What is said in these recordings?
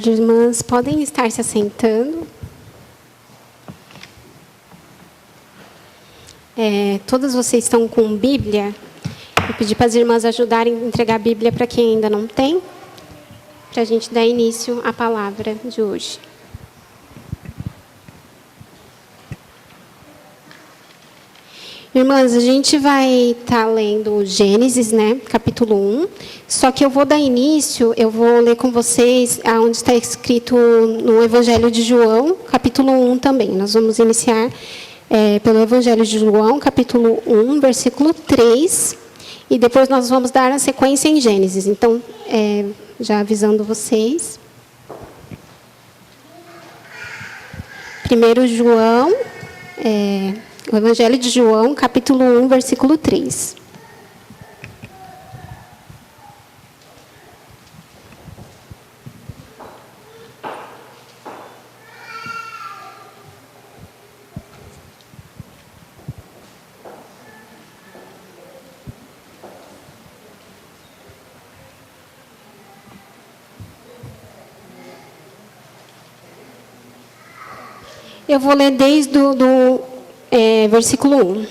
Irmãs, podem estar se assentando. Todas vocês estão com Bíblia? Vou pedir para as irmãs ajudarem a entregar a Bíblia para quem ainda não tem, para a gente dar início à palavra de hoje. Irmãs, a gente vai estar lendo Gênesis, capítulo 1. Só que eu vou dar início, eu vou ler com vocês onde está escrito no Evangelho de João, capítulo 1 também. Nós vamos iniciar pelo Evangelho de João, capítulo 1, versículo 3. E depois nós vamos dar a sequência em Gênesis. Então, já avisando vocês. 1 João... O Evangelho de João, capítulo 1, versículo 3. Eu vou ler desde versículo 1.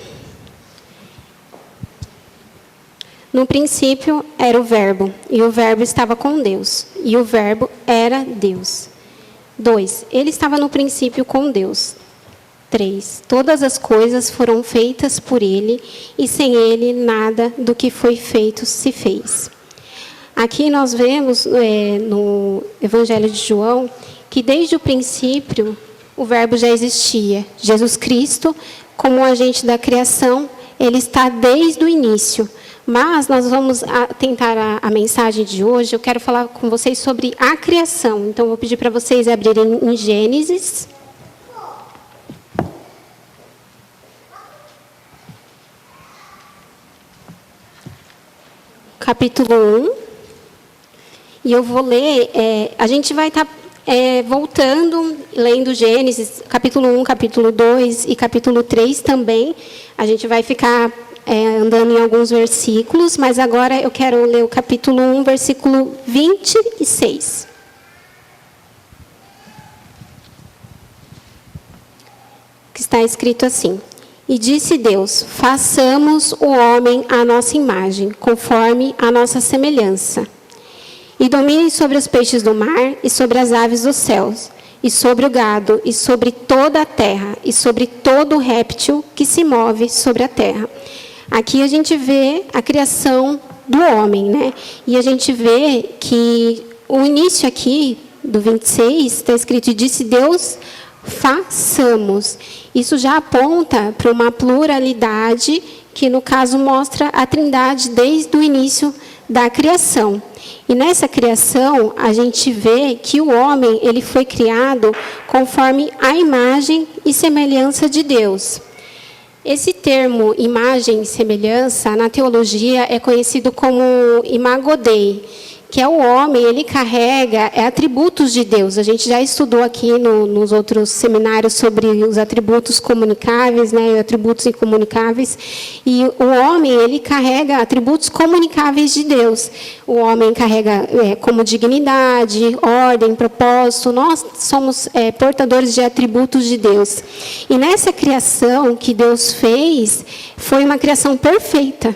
No princípio era o Verbo, e o Verbo estava com Deus, e o Verbo era Deus. 2. Ele estava no princípio com Deus. 3. Todas as coisas foram feitas por ele, e sem ele nada do que foi feito se fez. Aqui nós vemos no Evangelho de João que desde o princípio o Verbo já existia. Jesus Cristo, como agente da criação, ele está desde o início. Mas nós vamos tentar a mensagem de hoje. Eu quero falar com vocês sobre a criação. Então, eu vou pedir para vocês abrirem em Gênesis. Capítulo 1. E eu vou ler... a gente vai estar... voltando, lendo Gênesis, capítulo 1, capítulo 2 e capítulo 3 também. A gente vai ficar andando em alguns versículos, mas agora eu quero ler o capítulo 1, versículo 26. Que está escrito assim: E disse Deus, façamos o homem à nossa imagem, conforme a nossa semelhança. E dominem sobre os peixes do mar, e sobre as aves dos céus, e sobre o gado, e sobre toda a terra, e sobre todo réptil que se move sobre a terra. Aqui a gente vê a criação do homem, E a gente vê que o início aqui, do 26, está escrito, e disse Deus, façamos. Isso já aponta para uma pluralidade, que no caso mostra a trindade desde o início da criação. E nessa criação, a gente vê que o homem ele foi criado conforme a imagem e semelhança de Deus. Esse termo, imagem e semelhança, na teologia é conhecido como imago Dei, que é o homem, ele carrega atributos de Deus. A gente já estudou aqui nos outros seminários sobre os atributos comunicáveis, atributos incomunicáveis. E o homem, ele carrega atributos comunicáveis de Deus. O homem carrega como dignidade, ordem, propósito. Nós somos portadores de atributos de Deus. E nessa criação que Deus fez, foi uma criação perfeita.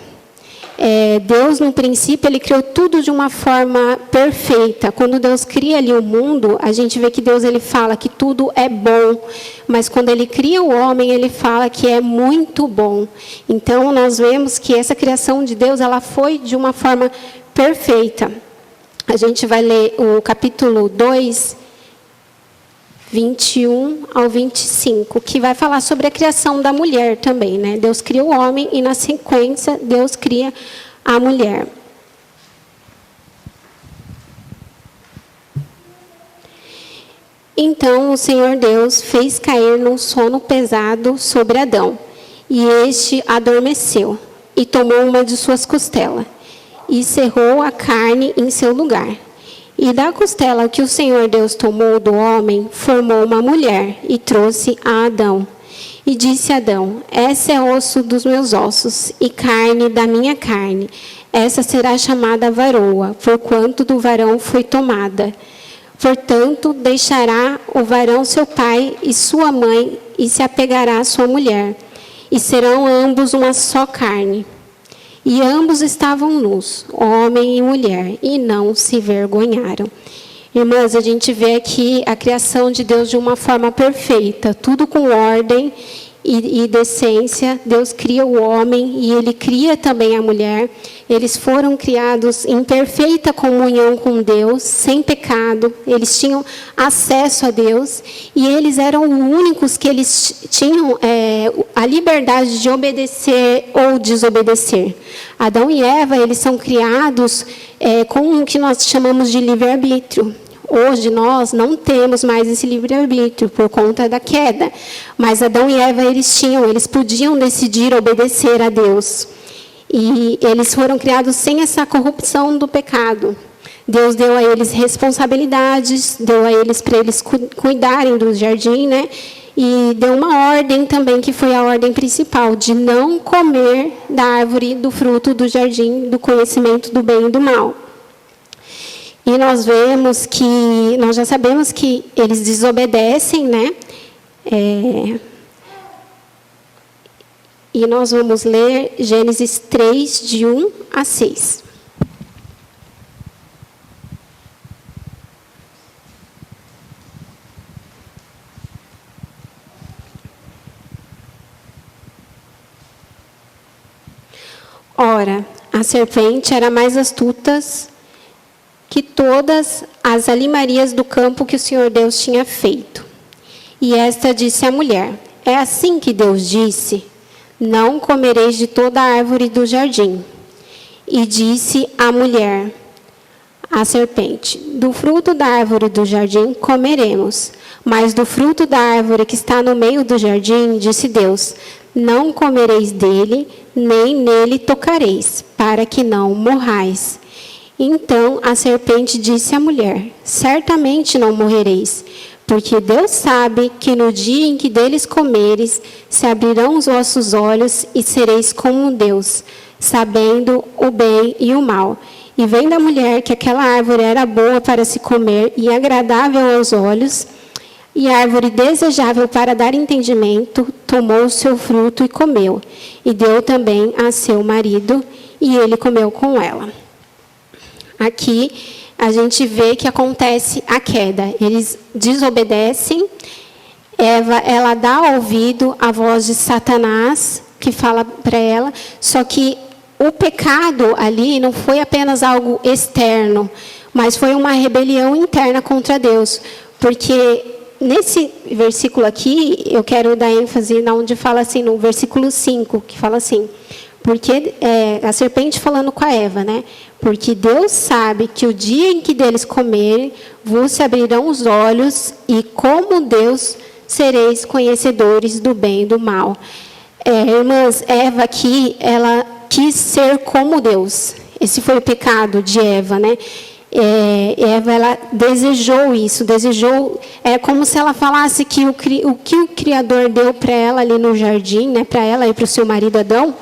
Deus, no princípio, ele criou tudo de uma forma perfeita. Quando Deus cria ali o mundo, a gente vê que Deus ele fala que tudo é bom. Mas quando ele cria o homem, ele fala que é muito bom. Então, nós vemos que essa criação de Deus, ela foi de uma forma perfeita. A gente vai ler o capítulo 2, 21 ao 25, que vai falar sobre a criação da mulher também, Deus cria o homem e, na sequência, Deus cria a mulher. Então, o Senhor Deus fez cair num sono pesado sobre Adão, e este adormeceu, e tomou uma de suas costelas, e cerrou a carne em seu lugar. E da costela que o Senhor Deus tomou do homem, formou uma mulher e trouxe a Adão. E disse Adão, essa é osso dos meus ossos e carne da minha carne. Essa será chamada varoa, porquanto do varão foi tomada. Portanto, deixará o varão seu pai e sua mãe e se apegará à sua mulher, e serão ambos uma só carne. E ambos estavam nus, homem e mulher, e não se vergonharam. Irmãs, a gente vê aqui a criação de Deus de uma forma perfeita, tudo com ordem e decência. Deus cria o homem e Ele cria também a mulher. Eles foram criados em perfeita comunhão com Deus, sem pecado. Eles tinham acesso a Deus e eles eram os únicos que eles tinham a liberdade de obedecer ou desobedecer. Adão e Eva, eles são criados com o que nós chamamos de livre-arbítrio. Hoje nós não temos mais esse livre-arbítrio por conta da queda. Mas Adão e Eva, eles podiam decidir obedecer a Deus. E eles foram criados sem essa corrupção do pecado. Deus deu a eles responsabilidades, deu a eles para eles cuidarem do jardim, né? E deu uma ordem também, que foi a ordem principal, de não comer da árvore do fruto do jardim, do conhecimento do bem e do mal. E nós vemos que, nós já sabemos que eles desobedecem, né? E nós vamos ler Gênesis 3, de 1 a 6. Ora, a serpente era mais astuta que todas as alimarias do campo que o Senhor Deus tinha feito. E esta disse à mulher: é assim que Deus disse: não comereis de toda a árvore do jardim. E disse a mulher, a serpente: do fruto da árvore do jardim comeremos, mas do fruto da árvore que está no meio do jardim, disse Deus: não comereis dele, nem nele tocareis, para que não morrais. Então a serpente disse à mulher: certamente não morrereis, porque Deus sabe que no dia em que deles comeres, se abrirão os vossos olhos e sereis como Deus, sabendo o bem e o mal. E vendo a mulher que aquela árvore era boa para se comer e agradável aos olhos, e árvore desejável para dar entendimento, tomou o seu fruto e comeu, e deu também a seu marido, e ele comeu com ela. Aqui a gente vê que acontece a queda. Eles desobedecem. Eva, ela dá ouvido à voz de Satanás, que fala para ela. Só que o pecado ali não foi apenas algo externo, mas foi uma rebelião interna contra Deus. Porque nesse versículo aqui, eu quero dar ênfase onde fala assim, no versículo 5, que fala assim: porque a serpente falando com a Eva, né? Porque Deus sabe que o dia em que deles comerem, vos se abrirão os olhos, e como Deus sereis conhecedores do bem e do mal. Irmãs, Eva aqui, ela quis ser como Deus. Esse foi o pecado de Eva, né? Eva, ela desejou isso, é como se ela falasse que o que o Criador deu para ela ali no jardim, né? Para ela e para o seu marido Adão,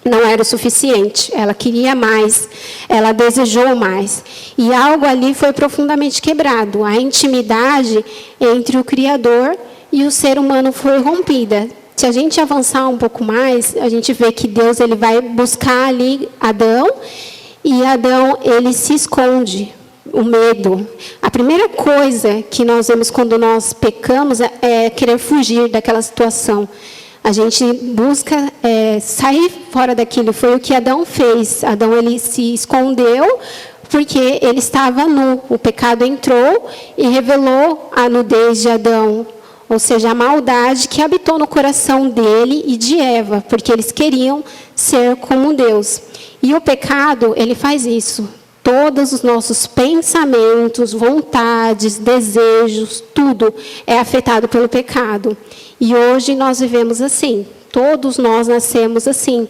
não era o suficiente. Ela queria mais, ela desejou mais. E algo ali foi profundamente quebrado. A intimidade entre o Criador e o ser humano foi rompida. Se a gente avançar um pouco mais, a gente vê que Deus ele vai buscar ali Adão, e Adão ele se esconde. O medo. A primeira coisa que nós vemos quando nós pecamos é querer fugir daquela situação. A gente busca sair fora daquilo. Foi o que Adão fez. Adão ele se escondeu porque ele estava nu. O pecado entrou e revelou a nudez de Adão. Ou seja, a maldade que habitou no coração dele e de Eva, porque eles queriam ser como Deus. E o pecado, ele faz isso. Todos os nossos pensamentos, vontades, desejos, tudo é afetado pelo pecado. E hoje nós vivemos assim. Todos nós nascemos assim.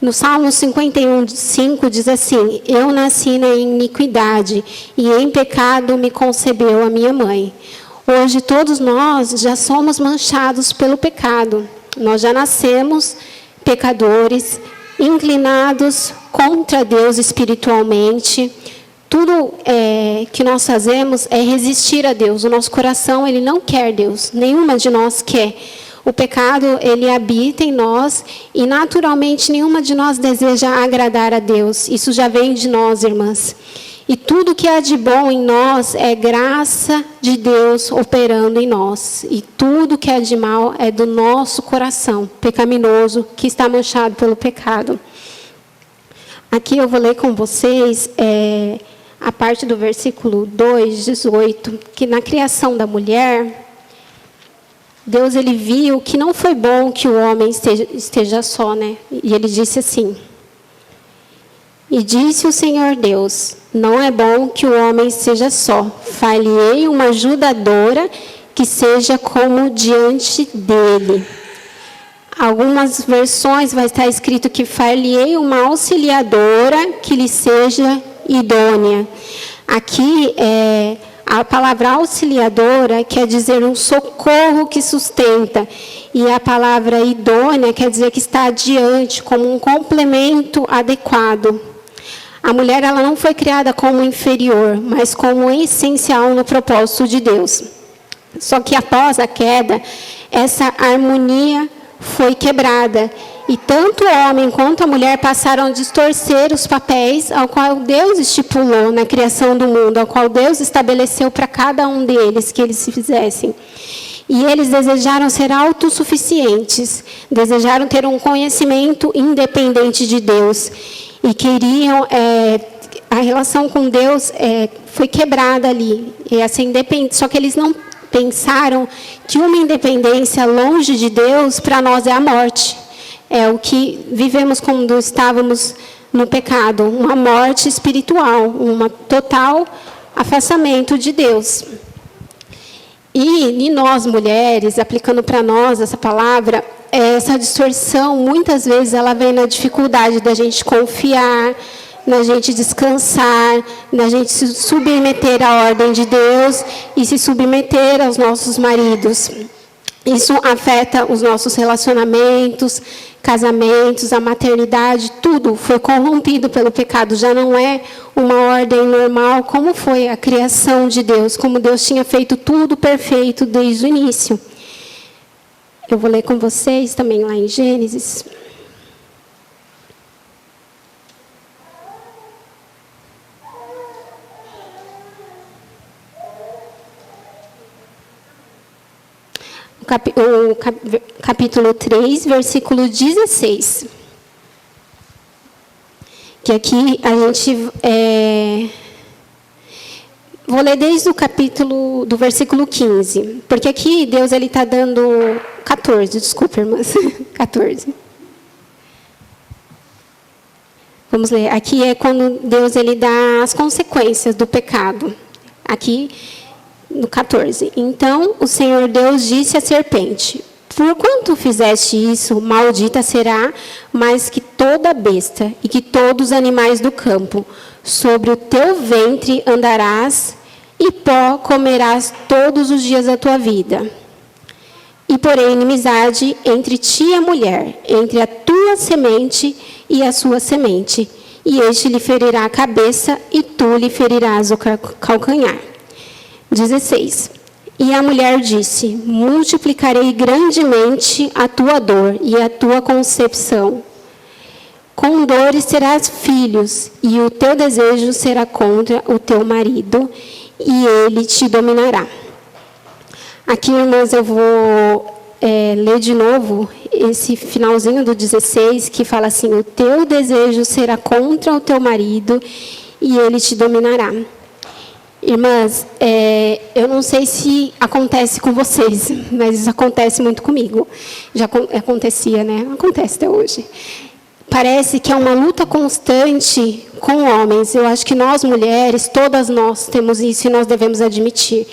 No Salmo 51:5 diz assim: eu nasci na iniquidade, e em pecado me concebeu a minha mãe. Hoje todos nós já somos manchados pelo pecado. Nós já nascemos pecadores, inclinados contra Deus espiritualmente. Tudo que nós fazemos é resistir a Deus. O nosso coração, ele não quer Deus. Nenhuma de nós quer. O pecado, ele habita em nós e, naturalmente, nenhuma de nós deseja agradar a Deus. Isso já vem de nós, irmãs. E tudo que há de bom em nós é graça de Deus operando em nós. E tudo que há de mal é do nosso coração pecaminoso, que está manchado pelo pecado. Aqui eu vou ler com vocês a parte do versículo 2:18, que na criação da mulher, Deus, ele viu que não foi bom que o homem esteja só, né? E ele disse assim: e disse o Senhor Deus, não é bom que o homem esteja só. Far-lhe-ei uma ajudadora que seja como diante dele. Algumas versões vai estar escrito que far-lhe-ei uma auxiliadora que lhe seja idônea. Aqui, a palavra auxiliadora quer dizer um socorro que sustenta. E a palavra idônea quer dizer que está adiante, como um complemento adequado. A mulher, ela não foi criada como inferior, mas como essencial no propósito de Deus. Só que após a queda, essa harmonia foi quebrada. E tanto o homem quanto a mulher passaram a distorcer os papéis ao qual Deus estipulou na criação do mundo, ao qual Deus estabeleceu para cada um deles que eles se fizessem. E eles desejaram ser autossuficientes, desejaram ter um conhecimento independente de Deus. E queriam, a relação com Deus foi quebrada ali. E essa só que eles não pensaram que uma independência longe de Deus, para nós, é a morte. É o que vivemos quando estávamos no pecado, uma morte espiritual, um total afastamento de Deus. E nós, mulheres, aplicando para nós essa palavra, essa distorção, muitas vezes, ela vem na dificuldade da gente confiar, na gente descansar, na gente se submeter à ordem de Deus e se submeter aos nossos maridos. Isso afeta os nossos relacionamentos, casamentos, a maternidade, tudo foi corrompido pelo pecado. Já não é uma ordem normal, como foi a criação de Deus, como Deus tinha feito tudo perfeito desde o início. Eu vou ler com vocês também lá em Gênesis. O capítulo 3, versículo 16. Que aqui a gente... Vou ler desde o capítulo do versículo 15. Porque aqui Deus está dando... 14, desculpa, irmãs. 14. Vamos ler. Aqui é quando Deus dá as consequências do pecado. Aqui... No 14. Então, o Senhor Deus disse à serpente: por quanto fizeste isso, maldita será mais que toda besta e que todos os animais do campo. Sobre o teu ventre andarás e pó comerás todos os dias da tua vida. E porém inimizade entre ti e a mulher, entre a tua semente e a sua semente. E este lhe ferirá a cabeça e tu lhe ferirás o calcanhar. 16. E a mulher disse: multiplicarei grandemente a tua dor e a tua concepção. Com dores terás filhos, e o teu desejo será contra o teu marido, e ele te dominará. Aqui, irmãs, eu vou ler de novo esse finalzinho do 16, que fala assim: o teu desejo será contra o teu marido, e ele te dominará. Irmãs, eu não sei se acontece com vocês, mas isso acontece muito comigo. Já acontecia, né? Acontece até hoje. Parece que é uma luta constante com homens. Eu acho que nós, mulheres, todas nós temos isso e nós devemos admitir.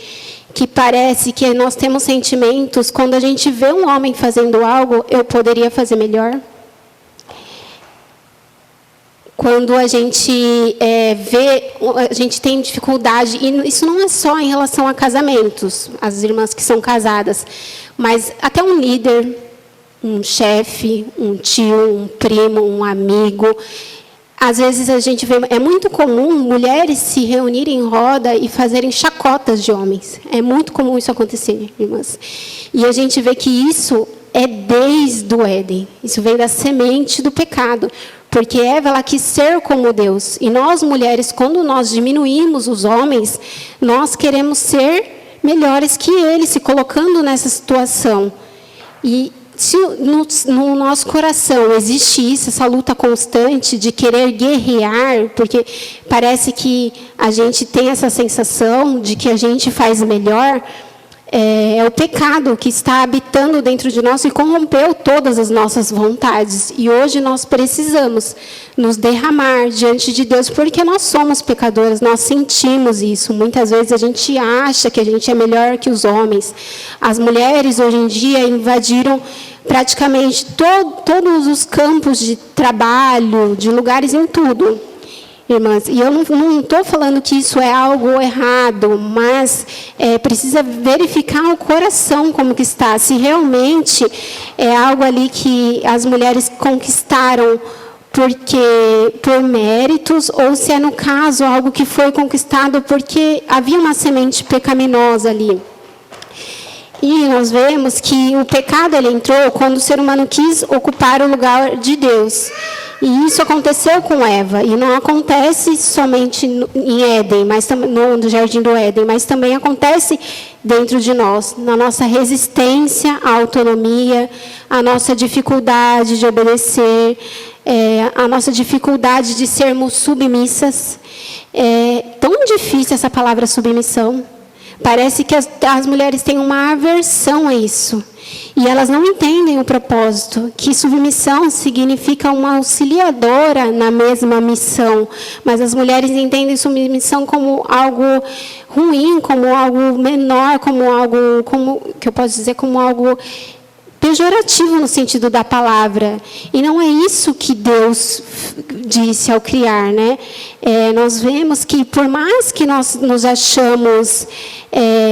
Que parece que nós temos sentimentos, quando a gente vê um homem fazendo algo, eu poderia fazer melhor. Quando a gente a gente tem dificuldade, e isso não é só em relação a casamentos, as irmãs que são casadas, mas até um líder, um chefe, um tio, um primo, um amigo, Às vezes a gente vê, é muito comum mulheres se reunirem em roda e fazerem chacotas de homens. É muito comum isso acontecer, irmãs. E a gente vê que isso é desde o Éden. Isso vem da semente do pecado. Porque Eva, ela quis ser como Deus. E nós, mulheres, quando nós diminuímos os homens, nós queremos ser melhores que eles, se colocando nessa situação. E se no nosso coração existe isso, essa luta constante de querer guerrear, porque parece que a gente tem essa sensação de que a gente faz melhor, é o pecado que está habitando dentro de nós e corrompeu todas as nossas vontades. E hoje nós precisamos nos derramar diante de Deus, porque nós somos pecadoras, nós sentimos isso. Muitas vezes a gente acha que a gente é melhor que os homens. As mulheres hoje em dia invadiram praticamente todos os campos de trabalho, de lugares em tudo. Irmãs, e eu não estou falando que isso é algo errado, mas precisa verificar o coração como que está, se realmente é algo ali que as mulheres conquistaram por méritos, ou se é, no caso, algo que foi conquistado porque havia uma semente pecaminosa ali. E nós vemos que o pecado ele entrou quando o ser humano quis ocupar o lugar de Deus. E isso aconteceu com Eva, e não acontece somente em Éden, mas no Jardim do Éden, mas também acontece dentro de nós, na nossa resistência à autonomia, a nossa dificuldade de obedecer, a nossa dificuldade de sermos submissas. É tão difícil essa palavra submissão. Parece que as mulheres têm uma aversão a isso. E elas não entendem o propósito, que submissão significa uma auxiliadora na mesma missão. Mas as mulheres entendem submissão como algo ruim, como algo menor, como que eu posso dizer, como algo pejorativo no sentido da palavra. E não é isso que Deus disse ao criar, né? Nós vemos que, por mais que nós nos achamos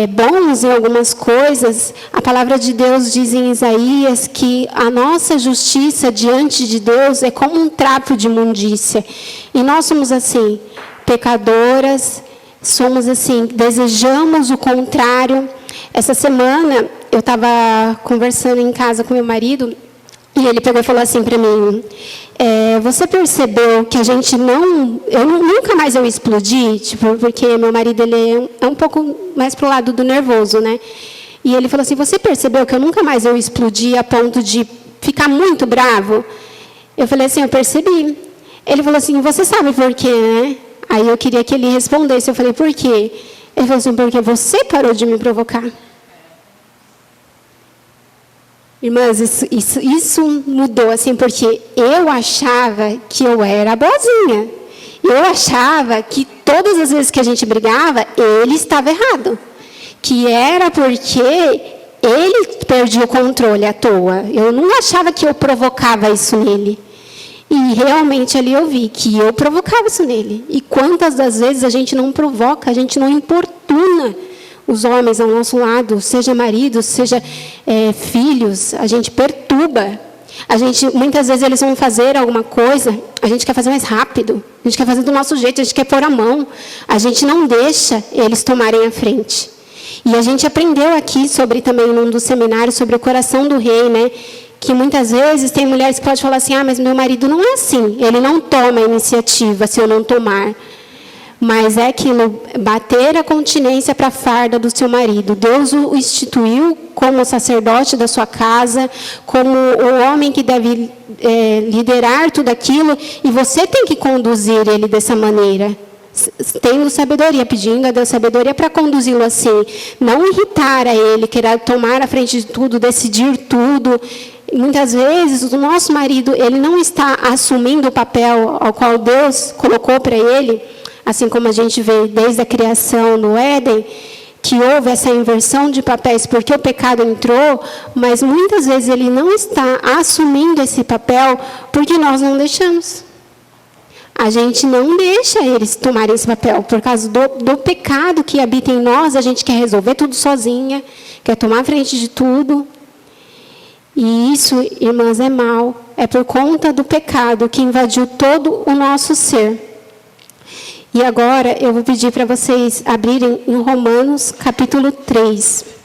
bons em algumas coisas, a palavra de Deus diz em Isaías que a nossa justiça diante de Deus é como um trapo de imundícia. E nós somos assim, pecadoras, somos assim, desejamos o contrário. Essa semana, eu estava conversando em casa com meu marido, e ele pegou e falou assim para mim, você percebeu que a gente nunca mais eu explodi, tipo, porque meu marido ele é um pouco mais pro lado do nervoso, né? E ele falou assim, você percebeu que eu nunca mais eu explodi a ponto de ficar muito bravo? Eu falei assim, eu percebi. Ele falou assim, você sabe por quê, né? Aí eu queria que ele respondesse, eu falei, por quê? Ele falou assim, porque você parou de me provocar. Irmãs, isso mudou, assim, porque eu achava que eu era boazinha. Eu achava que todas as vezes que a gente brigava, ele estava errado. Que era porque ele perdia o controle à toa. Eu não achava que eu provocava isso nele. E realmente ali eu vi que eu provocava isso nele. E quantas das vezes a gente não provoca, a gente não importuna os homens ao nosso lado, seja maridos, seja filhos, a gente perturba. Muitas vezes eles vão fazer alguma coisa, a gente quer fazer mais rápido, a gente quer fazer do nosso jeito, a gente quer pôr a mão, a gente não deixa eles tomarem a frente. E a gente aprendeu aqui também num dos seminários sobre o coração do rei, né? Que muitas vezes tem mulheres que podem falar assim, mas meu marido não é assim, ele não toma a iniciativa se eu não tomar. Mas é aquilo, bater a continência para a farda do seu marido. Deus o instituiu como sacerdote da sua casa, como o homem que deve liderar tudo aquilo, e você tem que conduzir ele dessa maneira. Tendo sabedoria, pedindo a Deus sabedoria para conduzi-lo assim. Não irritar a ele, querer tomar a frente de tudo, decidir tudo. Muitas vezes o nosso marido ele não está assumindo o papel ao qual Deus colocou para ele, assim como a gente vê desde a criação no Éden, que houve essa inversão de papéis porque o pecado entrou, mas muitas vezes ele não está assumindo esse papel porque nós não deixamos. A gente não deixa eles tomarem esse papel. Por causa do pecado que habita em nós, a gente quer resolver tudo sozinha, quer tomar a frente de tudo. E isso, irmãs, é mal. é por conta do pecado que invadiu todo o nosso ser. E agora eu vou pedir para vocês abrirem em Romanos, capítulo 3.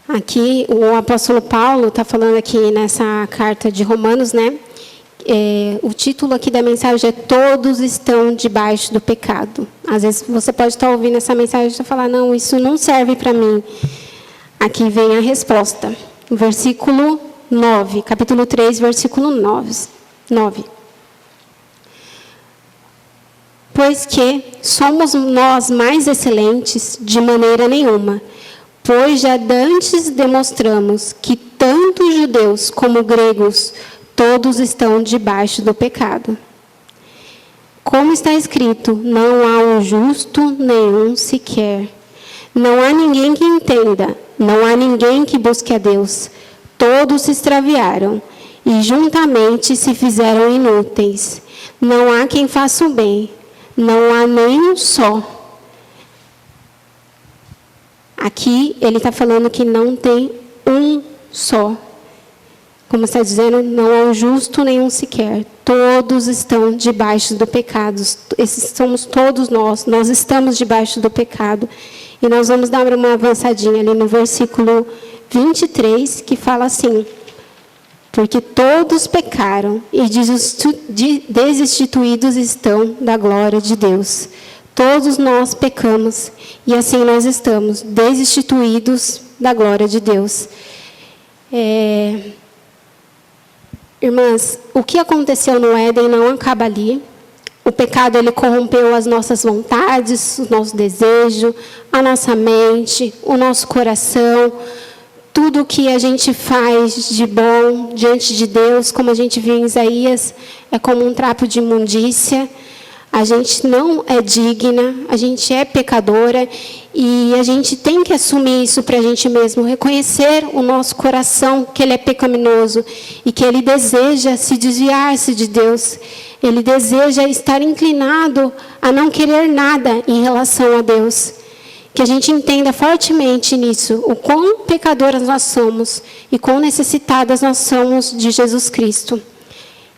Aqui, o apóstolo Paulo está falando aqui nessa carta de Romanos, né? O título aqui da mensagem é Todos estão debaixo do pecado. Às vezes você pode estar ouvindo essa mensagem e falar, não, isso não serve para mim. Aqui vem a resposta. Versículo 9, capítulo 3, versículo 9. Pois que somos nós mais excelentes de maneira nenhuma, pois já dantes demonstramos que tanto judeus como gregos, todos estão debaixo do pecado. Como está escrito, não há um justo nenhum sequer. Não há ninguém que entenda, não há ninguém que busque a Deus. Todos se extraviaram e juntamente se fizeram inúteis. Não há quem faça o bem, não há nenhum só. Aqui ele está falando que não tem um só. Como está dizendo, não há um justo nenhum sequer. Todos estão debaixo do pecado. Esses somos todos nós. Nós estamos debaixo do pecado. E nós vamos dar uma avançadinha ali no versículo 23, que fala assim: porque todos pecaram e destituídos estão da glória de Deus. Todos nós pecamos e assim nós estamos destituídos da glória de Deus. Irmãs, o que aconteceu no Éden não acaba ali. O pecado ele corrompeu as nossas vontades, o nosso desejo, a nossa mente, o nosso coração. Tudo o que a gente faz de bom diante de Deus, como a gente viu em Isaías, é como um trapo de imundícia. A gente não é digna, a gente é pecadora e a gente tem que assumir isso para a gente mesmo, reconhecer o nosso coração que ele é pecaminoso e que ele deseja se desviar-se de Deus. Ele deseja estar inclinado a não querer nada em relação a Deus. Que a gente entenda fortemente nisso, o quão pecadoras nós somos e quão necessitadas nós somos de Jesus Cristo.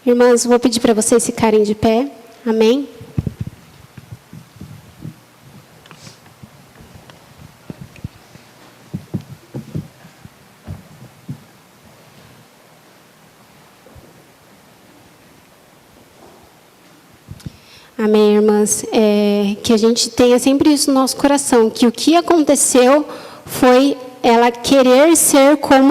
Irmãs, vou pedir para vocês ficarem de pé. Amém? Amém, irmãs? Que a gente tenha sempre isso no nosso coração, que o que aconteceu foi ela querer ser como